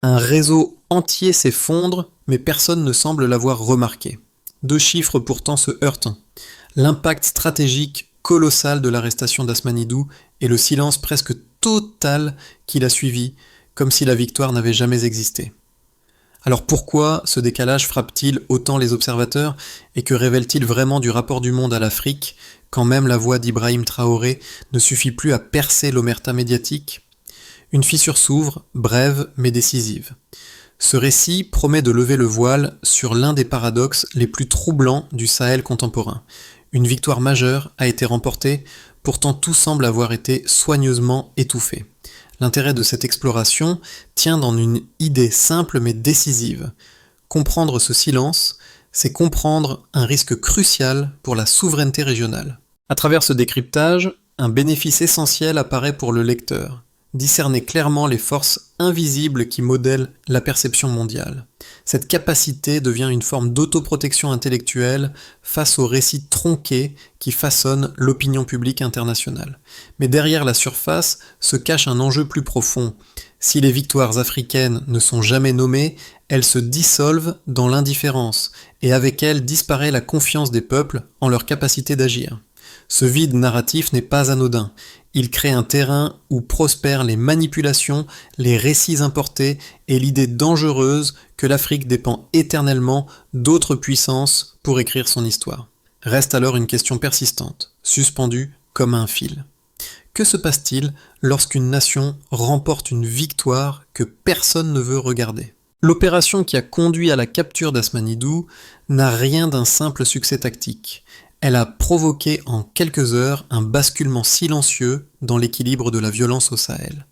Un réseau entier s'effondre, mais personne ne semble l'avoir remarqué. Deux chiffres pourtant se heurtent. L'impact stratégique colossal de l'arrestation d'Asmanidou et le silence presque total qui l'a suivi, comme si la victoire n'avait jamais existé. Alors pourquoi ce décalage frappe-t-il autant les observateurs et que révèle-t-il vraiment du rapport du monde à l'Afrique quand même la voix d'Ibrahim Traoré ne suffit plus à percer l'omerta médiatique? Une fissure s'ouvre, brève mais décisive. Ce récit promet de lever le voile sur l'un des paradoxes les plus troublants du Sahel contemporain. Une victoire majeure a été remportée, pourtant tout semble avoir été soigneusement étouffé. L'intérêt de cette exploration tient dans une idée simple mais décisive. Comprendre ce silence, c'est comprendre un risque crucial pour la souveraineté régionale. À travers ce décryptage, un bénéfice essentiel apparaît pour le lecteur. Discerner clairement les forces invisibles qui modèlent la perception mondiale. Cette capacité devient une forme d'autoprotection intellectuelle face aux récits tronqués qui façonnent l'opinion publique internationale. Mais derrière la surface se cache un enjeu plus profond. Si les victoires africaines ne sont jamais nommées, elles se dissolvent dans l'indifférence, et avec elles disparaît la confiance des peuples en leur capacité d'agir. Ce vide narratif n'est pas anodin. Il crée un terrain où prospèrent les manipulations, les récits importés et l'idée dangereuse que l'Afrique dépend éternellement d'autres puissances pour écrire son histoire. Reste alors une question persistante, suspendue comme un fil. Que se passe-t-il lorsqu'une nation remporte une victoire que personne ne veut regarder ? L'opération qui a conduit à la capture d'Asmanidou n'a rien d'un simple succès tactique. Elle a provoqué en quelques heures un basculement silencieux dans l'équilibre de la violence au Sahel.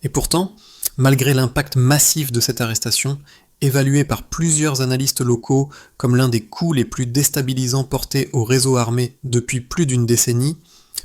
Et pourtant, malgré l'impact massif de cette arrestation, évaluée par plusieurs analystes locaux comme l'un des coups les plus déstabilisants portés au réseau armé depuis plus d'une décennie,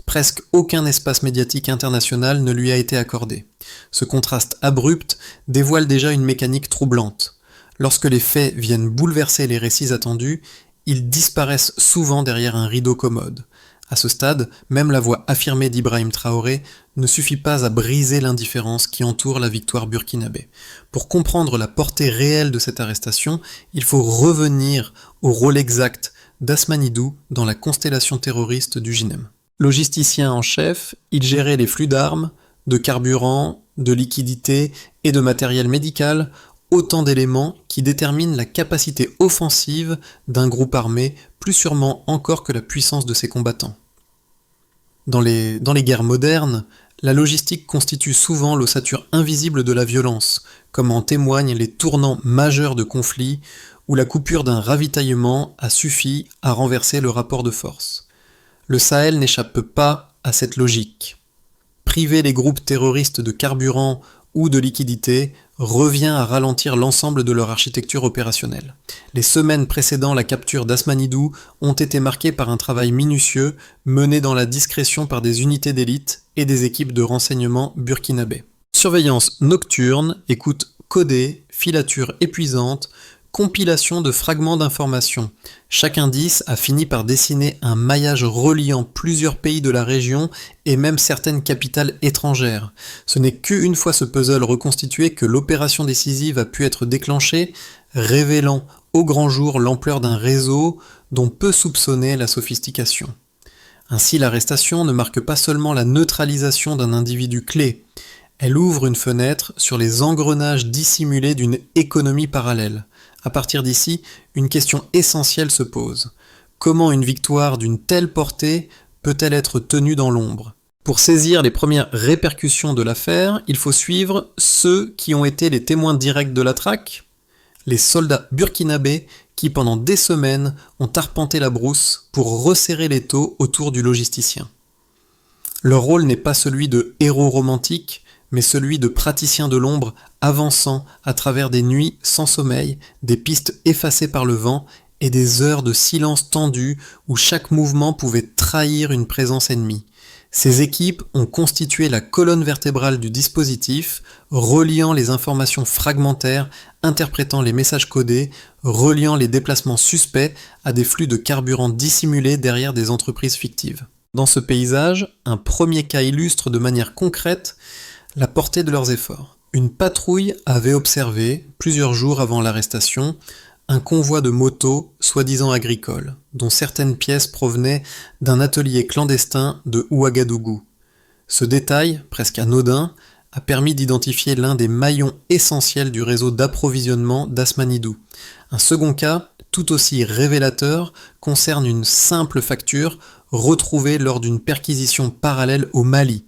presque aucun espace médiatique international ne lui a été accordé. Ce contraste abrupt dévoile déjà une mécanique troublante. Lorsque les faits viennent bouleverser les récits attendus, ils disparaissent souvent derrière un rideau commode. À ce stade, même la voix affirmée d'Ibrahim Traoré ne suffit pas à briser l'indifférence qui entoure la victoire burkinabé. Pour comprendre la portée réelle de cette arrestation, il faut revenir au rôle exact d'Asmanidou dans la constellation terroriste du JNEM. Logisticien en chef, il gérait les flux d'armes, de carburant, de liquidités et de matériel médical, autant d'éléments qui déterminent la capacité offensive d'un groupe armé, plus sûrement encore que la puissance de ses combattants. Dans les guerres modernes, la logistique constitue souvent l'ossature invisible de la violence, comme en témoignent les tournants majeurs de conflits où la coupure d'un ravitaillement a suffi à renverser le rapport de force. Le Sahel n'échappe pas à cette logique. Priver les groupes terroristes de carburant ou de liquidités revient à ralentir l'ensemble de leur architecture opérationnelle. Les semaines précédant la capture d'Asmanidou ont été marquées par un travail minutieux mené dans la discrétion par des unités d'élite et des équipes de renseignement burkinabé. Surveillance nocturne, écoute codée, filature épuisante, compilation de fragments d'informations. Chaque indice a fini par dessiner un maillage reliant plusieurs pays de la région et même certaines capitales étrangères. Ce n'est qu'une fois ce puzzle reconstitué que l'opération décisive a pu être déclenchée, révélant au grand jour l'ampleur d'un réseau dont peut soupçonner la sophistication. Ainsi, l'arrestation ne marque pas seulement la neutralisation d'un individu clé, elle ouvre une fenêtre sur les engrenages dissimulés d'une économie parallèle. À partir d'ici, une question essentielle se pose. Comment une victoire d'une telle portée peut-elle être tenue dans l'ombre ? Pour saisir les premières répercussions de l'affaire, il faut suivre ceux qui ont été les témoins directs de la traque, les soldats burkinabés qui pendant des semaines ont arpenté la brousse pour resserrer l'étau autour du logisticien. Leur rôle n'est pas celui de héros romantiques, mais celui de praticiens de l'ombre avançant à travers des nuits sans sommeil, des pistes effacées par le vent et des heures de silence tendu où chaque mouvement pouvait trahir une présence ennemie. Ces équipes ont constitué la colonne vertébrale du dispositif, reliant les informations fragmentaires, interprétant les messages codés, reliant les déplacements suspects à des flux de carburant dissimulés derrière des entreprises fictives. Dans ce paysage, un premier cas illustre de manière concrète la portée de leurs efforts. Une patrouille avait observé, plusieurs jours avant l'arrestation, un convoi de motos soi-disant agricoles, dont certaines pièces provenaient d'un atelier clandestin de Ouagadougou. Ce détail, presque anodin, a permis d'identifier l'un des maillons essentiels du réseau d'approvisionnement d'Asmanidou. Un second cas, tout aussi révélateur, concerne une simple facture retrouvée lors d'une perquisition parallèle au Mali.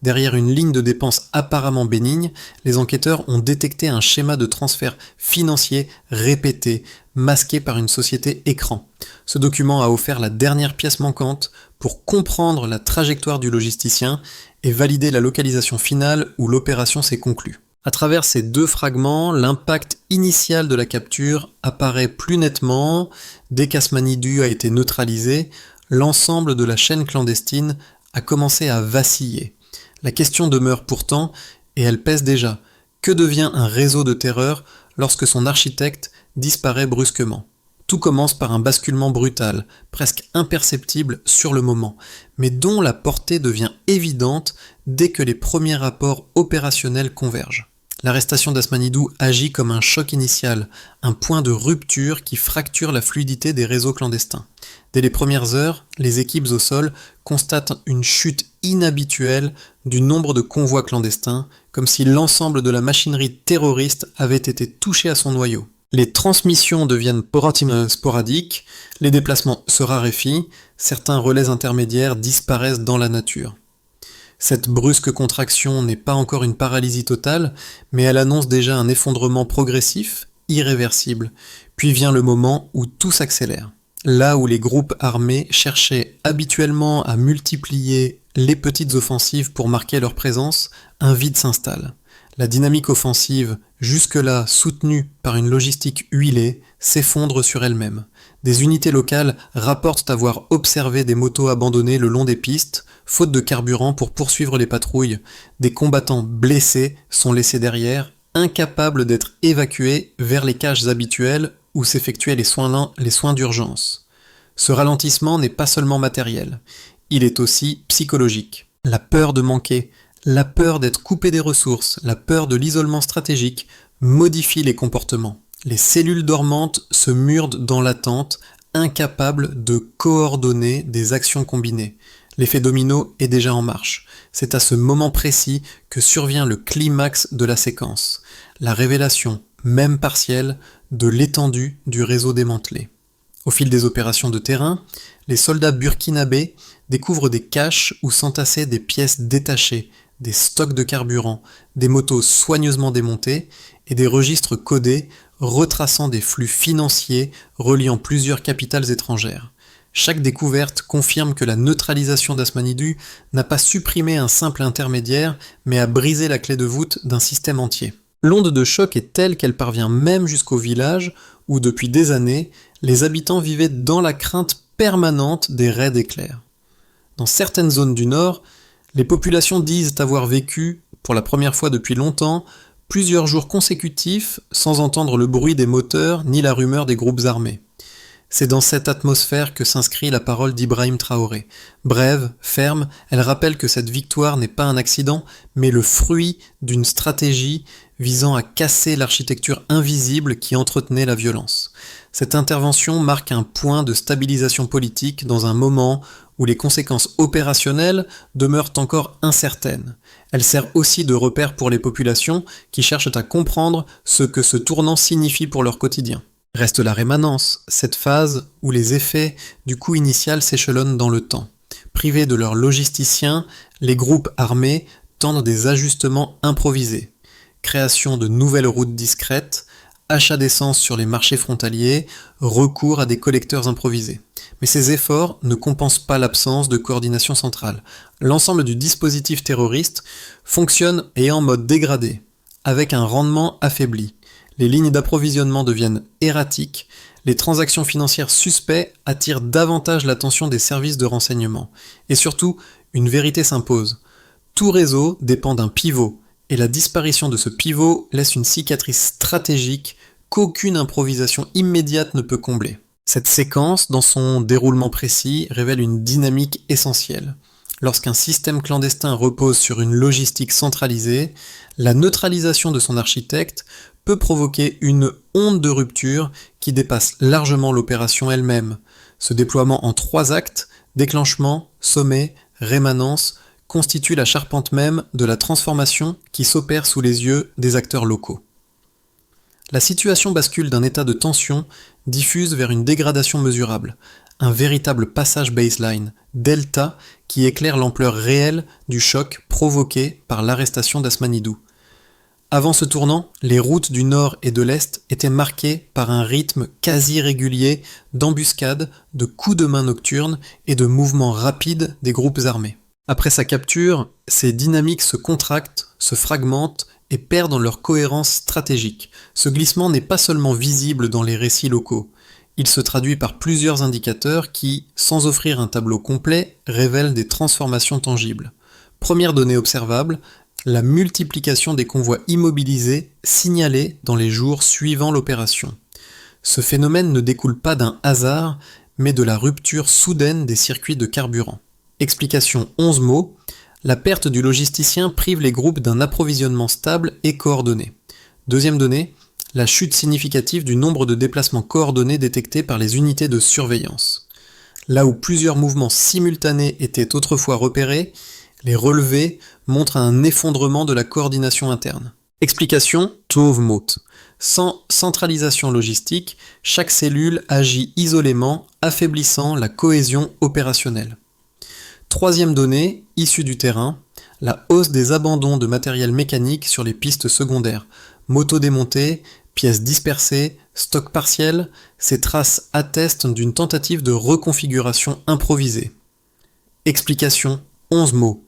Derrière une ligne de dépenses apparemment bénigne, les enquêteurs ont détecté un schéma de transfert financier répété, masqué par une société écran. Ce document a offert la dernière pièce manquante pour comprendre la trajectoire du logisticien et valider la localisation finale où l'opération s'est conclue. À travers ces deux fragments, l'impact initial de la capture apparaît plus nettement. Dès qu'Asmanidou a été neutralisé, l'ensemble de la chaîne clandestine a commencé à vaciller. La question demeure pourtant, et elle pèse déjà, que devient un réseau de terreur lorsque son architecte disparaît brusquement ? Tout commence par un basculement brutal, presque imperceptible sur le moment, mais dont la portée devient évidente dès que les premiers rapports opérationnels convergent. L'arrestation d'Asmanidou agit comme un choc initial, un point de rupture qui fracture la fluidité des réseaux clandestins. Dès les premières heures, les équipes au sol constatent une chute inhabituelle du nombre de convois clandestins, comme si l'ensemble de la machinerie terroriste avait été touché à son noyau. Les transmissions deviennent sporadiques, les déplacements se raréfient, certains relais intermédiaires disparaissent dans la nature. Cette brusque contraction n'est pas encore une paralysie totale, mais elle annonce déjà un effondrement progressif, irréversible. Puis vient le moment où tout s'accélère. Là où les groupes armés cherchaient habituellement à multiplier les petites offensives pour marquer leur présence, un vide s'installe. La dynamique offensive, jusque-là soutenue par une logistique huilée, s'effondre sur elle-même. Des unités locales rapportent avoir observé des motos abandonnées le long des pistes, faute de carburant pour poursuivre les patrouilles. Des combattants blessés sont laissés derrière, incapables d'être évacués vers les cages habituelles où s'effectuaient les soins d'urgence. Ce ralentissement n'est pas seulement matériel, il est aussi psychologique. La peur de manquer, la peur d'être coupé des ressources, la peur de l'isolement stratégique modifient les comportements. Les cellules dormantes se murdent dans l'attente, incapables de coordonner des actions combinées. L'effet domino est déjà en marche. C'est à ce moment précis que survient le climax de la séquence, la révélation, même partielle, de l'étendue du réseau démantelé. Au fil des opérations de terrain, les soldats burkinabés découvrent des caches où s'entassaient des pièces détachées, des stocks de carburant, des motos soigneusement démontées et des registres codés retraçant des flux financiers reliant plusieurs capitales étrangères. Chaque découverte confirme que la neutralisation d'Asmanidou n'a pas supprimé un simple intermédiaire, mais a brisé la clé de voûte d'un système entier. L'onde de choc est telle qu'elle parvient même jusqu'au village où, depuis des années, les habitants vivaient dans la crainte permanente des raids éclairs. Dans certaines zones du nord, les populations disent avoir vécu, pour la première fois depuis longtemps, plusieurs jours consécutifs sans entendre le bruit des moteurs ni la rumeur des groupes armés. C'est dans cette atmosphère que s'inscrit la parole d'Ibrahim Traoré. Brève, ferme, elle rappelle que cette victoire n'est pas un accident, mais le fruit d'une stratégie visant à casser l'architecture invisible qui entretenait la violence. Cette intervention marque un point de stabilisation politique dans un moment où les conséquences opérationnelles demeurent encore incertaines. Elle sert aussi de repère pour les populations qui cherchent à comprendre ce que ce tournant signifie pour leur quotidien. Reste la rémanence, cette phase où les effets du coup initial s'échelonnent dans le temps. Privés de leurs logisticiens, les groupes armés tentent des ajustements improvisés. Création de nouvelles routes discrètes, achat d'essence sur les marchés frontaliers, recours à des collecteurs improvisés. Mais ces efforts ne compensent pas l'absence de coordination centrale. L'ensemble du dispositif terroriste fonctionne et en mode dégradé, avec un rendement affaibli. Les lignes d'approvisionnement deviennent erratiques, les transactions financières suspectes attirent davantage l'attention des services de renseignement. Et surtout, une vérité s'impose. Tout réseau dépend d'un pivot, et la disparition de ce pivot laisse une cicatrice stratégique qu'aucune improvisation immédiate ne peut combler. Cette séquence, dans son déroulement précis, révèle une dynamique essentielle. Lorsqu'un système clandestin repose sur une logistique centralisée, la neutralisation de son architecte peut provoquer une onde de rupture qui dépasse largement l'opération elle-même. Ce déploiement en 3 actes, déclenchement, sommet, rémanence, constitue la charpente même de la transformation qui s'opère sous les yeux des acteurs locaux. La situation bascule d'un état de tension diffuse vers une dégradation mesurable, un véritable passage baseline, delta, qui éclaire l'ampleur réelle du choc provoqué par l'arrestation d'Asmanidou. Avant ce tournant, les routes du nord et de l'est étaient marquées par un rythme quasi régulier d'embuscades, de coups de main nocturnes et de mouvements rapides des groupes armés. Après sa capture, ces dynamiques se contractent, se fragmentent et perdent leur cohérence stratégique. Ce glissement n'est pas seulement visible dans les récits locaux, il se traduit par plusieurs indicateurs qui, sans offrir un tableau complet, révèlent des transformations tangibles. Première donnée observable, la multiplication des convois immobilisés signalés dans les jours suivant l'opération. Ce phénomène ne découle pas d'un hasard, mais de la rupture soudaine des circuits de carburant. Explication 11 mots. La perte du logisticien prive les groupes d'un approvisionnement stable et coordonné. Deuxième donnée, la chute significative du nombre de déplacements coordonnés détectés par les unités de surveillance. Là où plusieurs mouvements simultanés étaient autrefois repérés, les relevés montrent un effondrement de la coordination interne. Explication Tov Mot. Sans centralisation logistique, chaque cellule agit isolément, affaiblissant la cohésion opérationnelle. Troisième donnée, issue du terrain, la hausse des abandons de matériel mécanique sur les pistes secondaires. Motos démontées, pièces dispersées, stock partiel, ces traces attestent d'une tentative de reconfiguration improvisée. Explication 11 mots.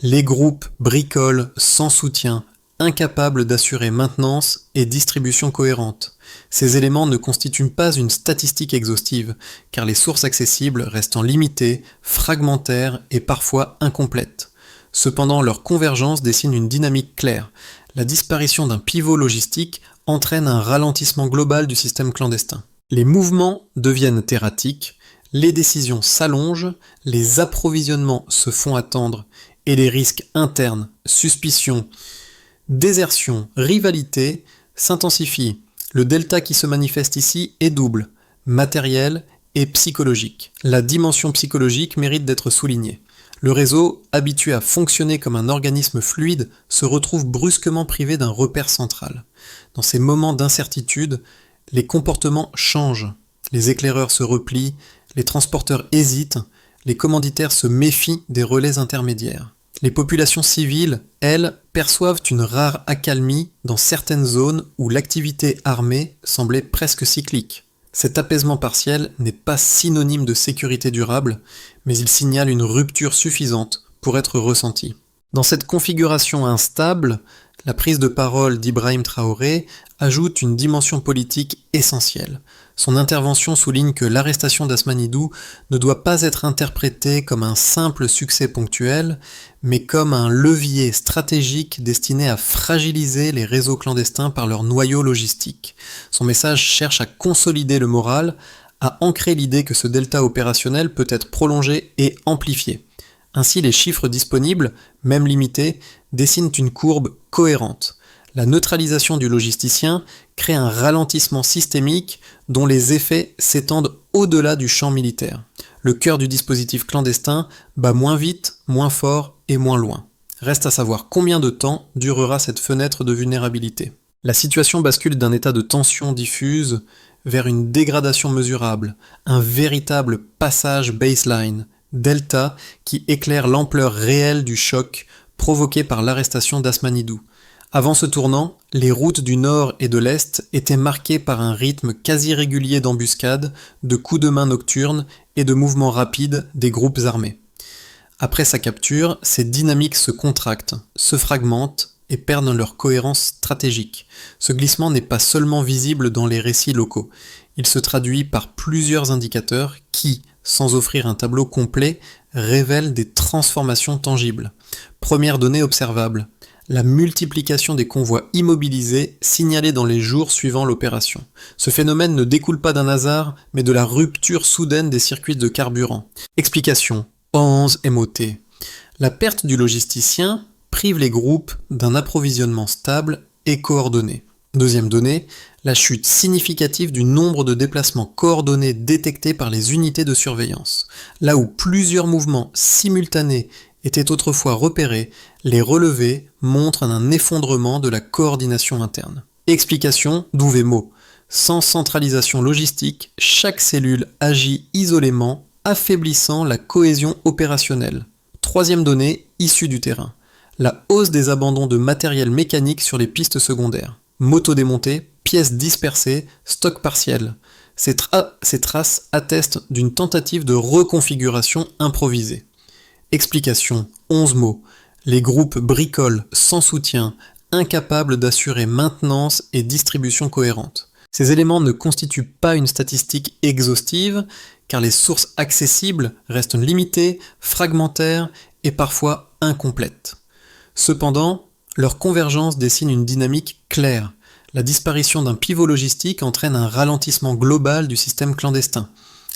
Les groupes bricolent sans soutien, incapables d'assurer maintenance et distribution cohérente. Ces éléments ne constituent pas une statistique exhaustive, car les sources accessibles restant limitées, fragmentaires et parfois incomplètes. Cependant, leur convergence dessine une dynamique claire. La disparition d'un pivot logistique entraîne un ralentissement global du système clandestin. Les mouvements deviennent erratiques, les décisions s'allongent, les approvisionnements se font attendre, et les risques internes, suspicion, désertion, rivalité s'intensifient. Le delta qui se manifeste ici est double, matériel et psychologique. La dimension psychologique mérite d'être soulignée. Le réseau, habitué à fonctionner comme un organisme fluide, se retrouve brusquement privé d'un repère central. Dans ces moments d'incertitude, les comportements changent. Les éclaireurs se replient, les transporteurs hésitent, les commanditaires se méfient des relais intermédiaires. Les populations civiles, elles, perçoivent une rare accalmie dans certaines zones où l'activité armée semblait presque cyclique. Cet apaisement partiel n'est pas synonyme de sécurité durable, mais il signale une rupture suffisante pour être ressentie. Dans cette configuration instable, la prise de parole d'Ibrahim Traoré ajoute une dimension politique essentielle. Son intervention souligne que l'arrestation d'Asmanidou ne doit pas être interprétée comme un simple succès ponctuel, mais comme un levier stratégique destiné à fragiliser les réseaux clandestins par leur noyau logistique. Son message cherche à consolider le moral, à ancrer l'idée que ce delta opérationnel peut être prolongé et amplifié. Ainsi, les chiffres disponibles, même limités, dessinent une courbe cohérente. La neutralisation du logisticien crée un ralentissement systémique dont les effets s'étendent au-delà du champ militaire. Le cœur du dispositif clandestin bat moins vite, moins fort et moins loin. Reste à savoir combien de temps durera cette fenêtre de vulnérabilité. La situation bascule d'un état de tension diffuse vers une dégradation mesurable, un véritable passage baseline, delta, qui éclaire l'ampleur réelle du choc provoqué par l'arrestation d'Asmanidou. Avant ce tournant, les routes du nord et de l'est étaient marquées par un rythme quasi régulier d'embuscades, de coups de main nocturnes et de mouvements rapides des groupes armés. Après sa capture, ces dynamiques se contractent, se fragmentent et perdent leur cohérence stratégique. Ce glissement n'est pas seulement visible dans les récits locaux, il se traduit par plusieurs indicateurs qui, sans offrir un tableau complet, révèlent des transformations tangibles. Première donnée observable, la multiplication des convois immobilisés signalés dans les jours suivant l'opération. Ce phénomène ne découle pas d'un hasard, mais de la rupture soudaine des circuits de carburant. Explication 11 MOT. La perte du logisticien prive les groupes d'un approvisionnement stable et coordonné. Deuxième donnée, la chute significative du nombre de déplacements coordonnés détectés par les unités de surveillance. Là où plusieurs mouvements simultanés étaient autrefois repérés, les relevés montrent un effondrement de la coordination interne. Explication d'Ouvemo. Sans centralisation logistique, chaque cellule agit isolément, affaiblissant la cohésion opérationnelle. Troisième donnée, issue du terrain. La hausse des abandons de matériel mécanique sur les pistes secondaires. Motos démontées, pièces dispersées, stock partiel. Ces traces attestent d'une tentative de reconfiguration improvisée. Explication, 11 mots. Les groupes bricolent sans soutien, incapables d'assurer maintenance et distribution cohérente. Ces éléments ne constituent pas une statistique exhaustive, car les sources accessibles restent limitées, fragmentaires et parfois incomplètes. Cependant, leur convergence dessine une dynamique claire. La disparition d'un pivot logistique entraîne un ralentissement global du système clandestin.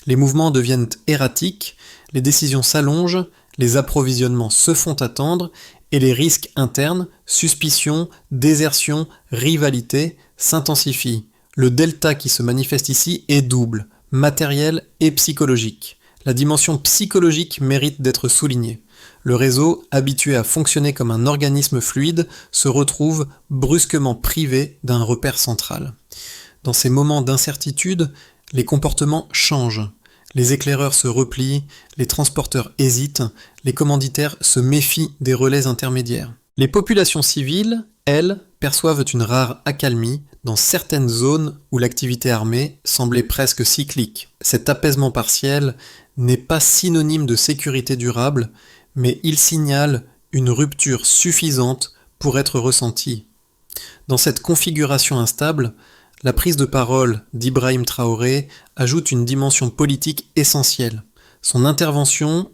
Les mouvements deviennent erratiques, les décisions s'allongent, les approvisionnements se font attendre et les risques internes, suspicion, désertion, rivalité, s'intensifient. Le delta qui se manifeste ici est double, matériel et psychologique. La dimension psychologique mérite d'être soulignée. Le réseau, habitué à fonctionner comme un organisme fluide, se retrouve brusquement privé d'un repère central. Dans ces moments d'incertitude, les comportements changent. Les éclaireurs se replient, les transporteurs hésitent, les commanditaires se méfient des relais intermédiaires. Les populations civiles, elles, perçoivent une rare accalmie dans certaines zones où l'activité armée semblait presque cyclique. Cet apaisement partiel n'est pas synonyme de sécurité durable, mais il signale une rupture suffisante pour être ressentie. Dans cette configuration instable, la prise de parole d'Ibrahim Traoré ajoute une dimension politique essentielle. Son intervention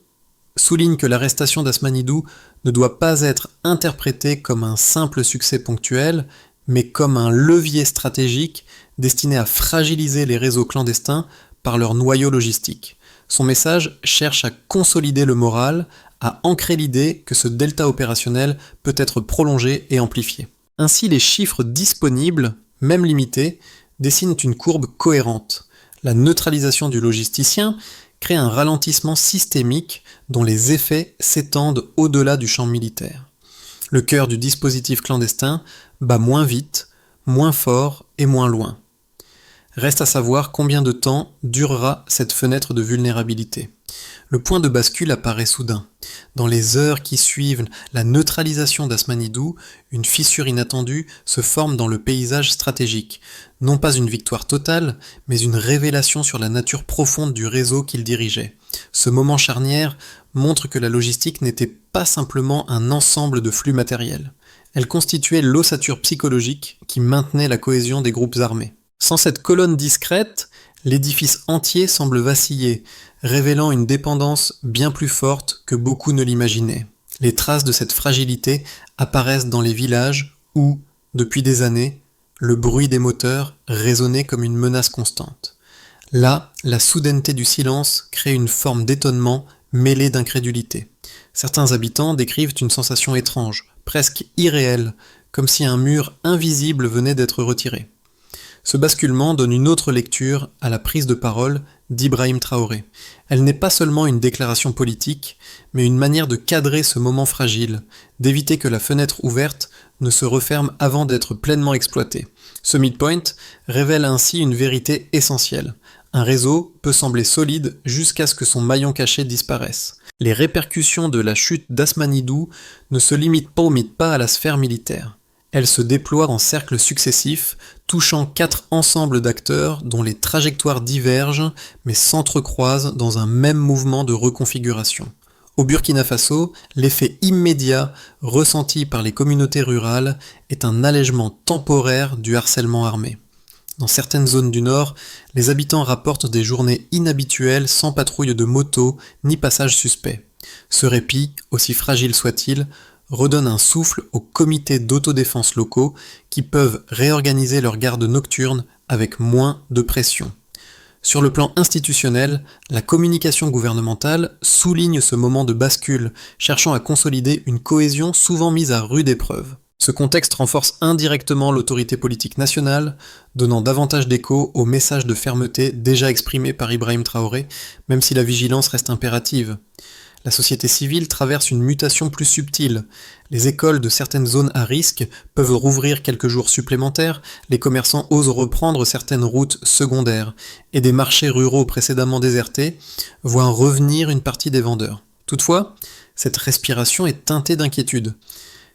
souligne que l'arrestation d'Asmanidou ne doit pas être interprétée comme un simple succès ponctuel, mais comme un levier stratégique destiné à fragiliser les réseaux clandestins par leur noyau logistique. Son message cherche à consolider le moral, à ancrer l'idée que ce delta opérationnel peut être prolongé et amplifié. Ainsi, les chiffres disponibles, même limités, dessinent une courbe cohérente. La neutralisation du logisticien crée un ralentissement systémique dont les effets s'étendent au-delà du champ militaire. Le cœur du dispositif clandestin bat moins vite, moins fort et moins loin. Reste à savoir combien de temps durera cette fenêtre de vulnérabilité. Le point de bascule apparaît soudain. Dans les heures qui suivent la neutralisation d'Asmanidou, une fissure inattendue se forme dans le paysage stratégique. Non pas une victoire totale, mais une révélation sur la nature profonde du réseau qu'il dirigeait. Ce moment charnière montre que la logistique n'était pas simplement un ensemble de flux matériels. Elle constituait l'ossature psychologique qui maintenait la cohésion des groupes armés. Sans cette colonne discrète, l'édifice entier semble vaciller, révélant une dépendance bien plus forte que beaucoup ne l'imaginaient. Les traces de cette fragilité apparaissent dans les villages où, depuis des années, le bruit des moteurs résonnait comme une menace constante. Là, la soudaineté du silence crée une forme d'étonnement mêlée d'incrédulité. Certains habitants décrivent une sensation étrange, presque irréelle, comme si un mur invisible venait d'être retiré. Ce basculement donne une autre lecture à la prise de parole d'Ibrahim Traoré. Elle n'est pas seulement une déclaration politique, mais une manière de cadrer ce moment fragile, d'éviter que la fenêtre ouverte ne se referme avant d'être pleinement exploitée. Ce midpoint révèle ainsi une vérité essentielle. Un réseau peut sembler solide jusqu'à ce que son maillon caché disparaisse. Les répercussions de la chute d'Asmanidou ne se limitent pas à la sphère militaire. Elles se déploient en cercles successifs, touchant 4 ensembles d'acteurs dont les trajectoires divergent mais s'entrecroisent dans un même mouvement de reconfiguration. Au Burkina Faso, l'effet immédiat ressenti par les communautés rurales est un allègement temporaire du harcèlement armé. Dans certaines zones du nord, les habitants rapportent des journées inhabituelles sans patrouille de moto ni passage suspect. Ce répit, aussi fragile soit-il, redonne un souffle aux comités d'autodéfense locaux qui peuvent réorganiser leurs gardes nocturnes avec moins de pression. Sur le plan institutionnel, la communication gouvernementale souligne ce moment de bascule, cherchant à consolider une cohésion souvent mise à rude épreuve. Ce contexte renforce indirectement l'autorité politique nationale, donnant davantage d'écho aux messages de fermeté déjà exprimés par Ibrahim Traoré, même si la vigilance reste impérative. La société civile traverse une mutation plus subtile. Les écoles de certaines zones à risque peuvent rouvrir quelques jours supplémentaires, les commerçants osent reprendre certaines routes secondaires, et des marchés ruraux précédemment désertés voient revenir une partie des vendeurs. Toutefois, cette respiration est teintée d'inquiétude.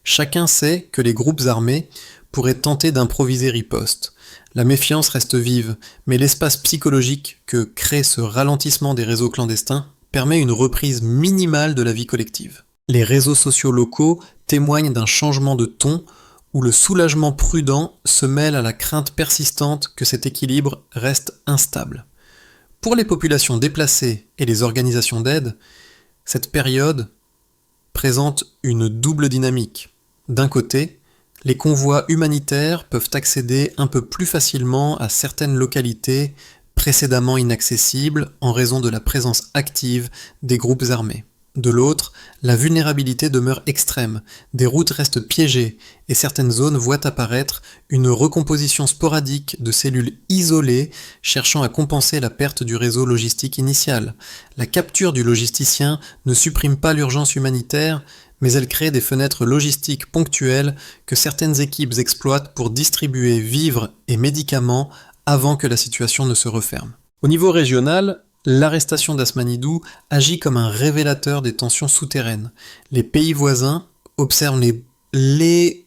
Chacun sait que les groupes armés pourraient tenter d'improviser riposte. La méfiance reste vive, mais l'espace psychologique que crée ce ralentissement des réseaux clandestins permet une reprise minimale de la vie collective. Les réseaux sociaux locaux témoignent d'un changement de ton où le soulagement prudent se mêle à la crainte persistante que cet équilibre reste instable. Pour les populations déplacées et les organisations d'aide, cette période présente une double dynamique. D'un côté, les convois humanitaires peuvent accéder un peu plus facilement à certaines localités précédemment inaccessibles en raison de la présence active des groupes armés. De l'autre, la vulnérabilité demeure extrême, des routes restent piégées et certaines zones voient apparaître une recomposition sporadique de cellules isolées cherchant à compenser la perte du réseau logistique initial. La capture du logisticien ne supprime pas l'urgence humanitaire, mais elle crée des fenêtres logistiques ponctuelles que certaines équipes exploitent pour distribuer vivres et médicaments avant que la situation ne se referme. Au niveau régional, l'arrestation d'Asmanidou agit comme un révélateur des tensions souterraines. Les pays voisins observent les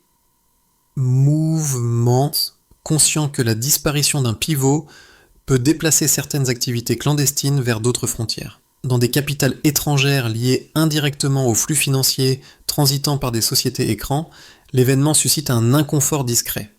mouvements, conscients que la disparition d'un pivot peut déplacer certaines activités clandestines vers d'autres frontières. Dans des capitales étrangères liées indirectement aux flux financiers transitant par des sociétés écrans, l'événement suscite un inconfort discret.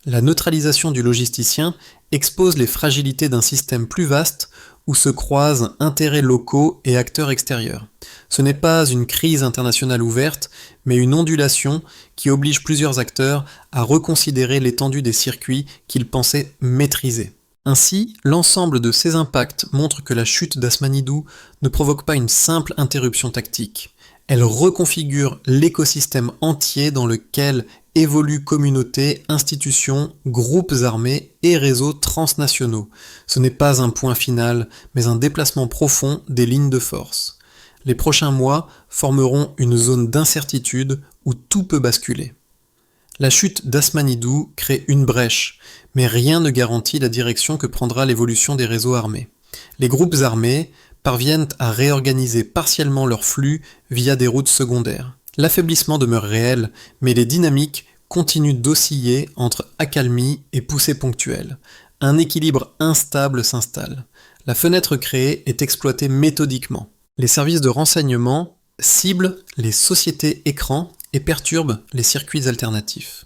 La neutralisation du logisticien expose les fragilités d'un système plus vaste où se croisent intérêts locaux et acteurs extérieurs. Ce n'est pas une crise internationale ouverte, mais une ondulation qui oblige plusieurs acteurs à reconsidérer l'étendue des circuits qu'ils pensaient maîtriser. Ainsi, l'ensemble de ces impacts montre que la chute d'Asmanidou ne provoque pas une simple interruption tactique. Elle reconfigure l'écosystème entier dans lequel évoluent communautés, institutions, groupes armés et réseaux transnationaux. Ce n'est pas un point final, mais un déplacement profond des lignes de force. Les prochains mois formeront une zone d'incertitude où tout peut basculer. La chute d'Asmanidou crée une brèche, mais rien ne garantit la direction que prendra l'évolution des réseaux armés. Les groupes armés parviennent à réorganiser partiellement leurs flux via des routes secondaires. L'affaiblissement demeure réel, mais les dynamiques continuent d'osciller entre accalmie et poussée ponctuelle. Un équilibre instable s'installe. La fenêtre créée est exploitée méthodiquement. Les services de renseignement ciblent les sociétés écrans et perturbent les circuits alternatifs.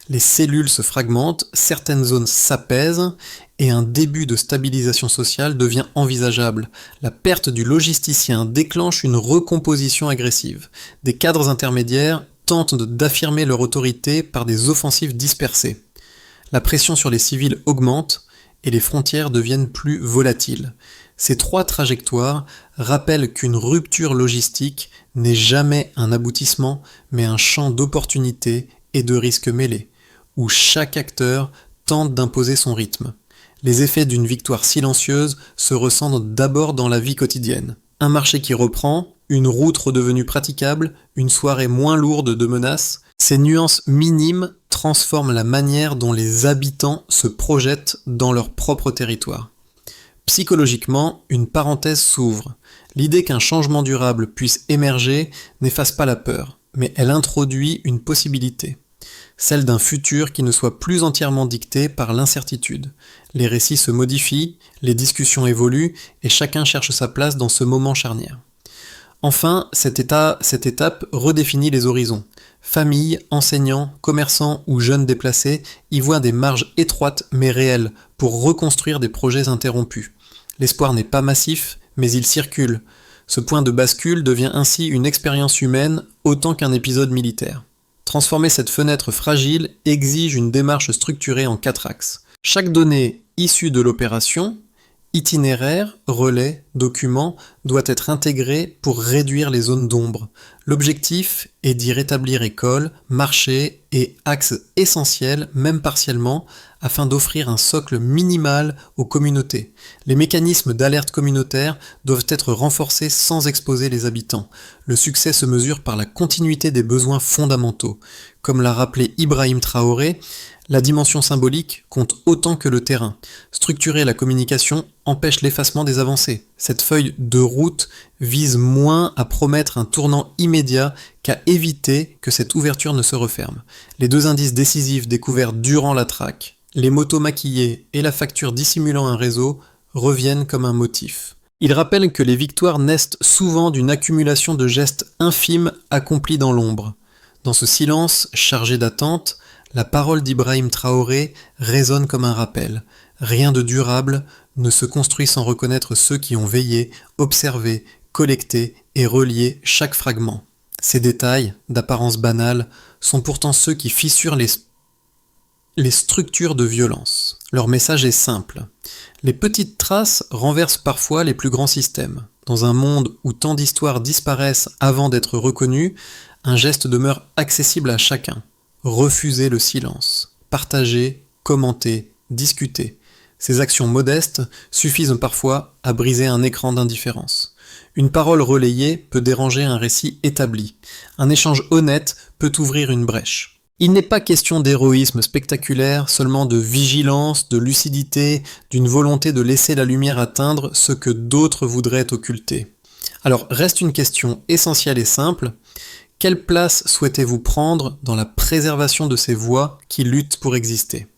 Les cellules se fragmentent, certaines zones s'apaisent et un début de stabilisation sociale devient envisageable. La perte du logisticien déclenche une recomposition agressive. Des cadres intermédiaires tentent d'affirmer leur autorité par des offensives dispersées. La pression sur les civils augmente et les frontières deviennent plus volatiles. Ces trois trajectoires rappellent qu'une rupture logistique n'est jamais un aboutissement, mais un champ d'opportunités et de risques mêlés, où chaque acteur tente d'imposer son rythme. Les effets d'une victoire silencieuse se ressentent d'abord dans la vie quotidienne. Un marché qui reprend, une route redevenue praticable, une soirée moins lourde de menaces, ces nuances minimes transforment la manière dont les habitants se projettent dans leur propre territoire. Psychologiquement, une parenthèse s'ouvre. L'idée qu'un changement durable puisse émerger n'efface pas la peur, mais elle introduit une possibilité. Celle d'un futur qui ne soit plus entièrement dicté par l'incertitude. Les récits se modifient, les discussions évoluent, et chacun cherche sa place dans ce moment charnière. Enfin, cette étape redéfinit les horizons. Familles, enseignants, commerçants ou jeunes déplacés y voient des marges étroites mais réelles pour reconstruire des projets interrompus. L'espoir n'est pas massif, mais il circule. Ce point de bascule devient ainsi une expérience humaine autant qu'un épisode militaire. Transformer cette fenêtre fragile exige une démarche structurée en 4 axes. Chaque donnée issue de l'opération, Itinéraire, relais, document doit être intégré pour réduire les zones d'ombre. L'objectif est d'y rétablir école, marché et axes essentiels, même partiellement, afin d'offrir un socle minimal aux communautés. Les mécanismes d'alerte communautaire doivent être renforcés sans exposer les habitants. Le succès se mesure par la continuité des besoins fondamentaux. Comme l'a rappelé Ibrahim Traoré, la dimension symbolique compte autant que le terrain. Structurer la communication empêche l'effacement des avancées. Cette feuille de route vise moins à promettre un tournant immédiat qu'à éviter que cette ouverture ne se referme. Les deux indices décisifs découverts durant la traque, les motos maquillées et la facture dissimulant un réseau, reviennent comme un motif. Il rappelle que les victoires naissent souvent d'une accumulation de gestes infimes accomplis dans l'ombre. Dans ce silence chargé d'attente, la parole d'Ibrahim Traoré résonne comme un rappel. Rien de durable ne se construit sans reconnaître ceux qui ont veillé, observé, collecté et relié chaque fragment. Ces détails, d'apparence banale, sont pourtant ceux qui fissurent les structures de violence. Leur message est simple. Les petites traces renversent parfois les plus grands systèmes. Dans un monde où tant d'histoires disparaissent avant d'être reconnues, un geste demeure accessible à chacun. Refuser le silence, partager, commenter, discuter. Ces actions modestes suffisent parfois à briser un écran d'indifférence. Une parole relayée peut déranger un récit établi. Un échange honnête peut ouvrir une brèche. Il n'est pas question d'héroïsme spectaculaire, seulement de vigilance, de lucidité, d'une volonté de laisser la lumière atteindre ce que d'autres voudraient occulter. Alors reste une question essentielle et simple. Quelle place souhaitez-vous prendre dans la préservation de ces voix qui luttent pour exister ?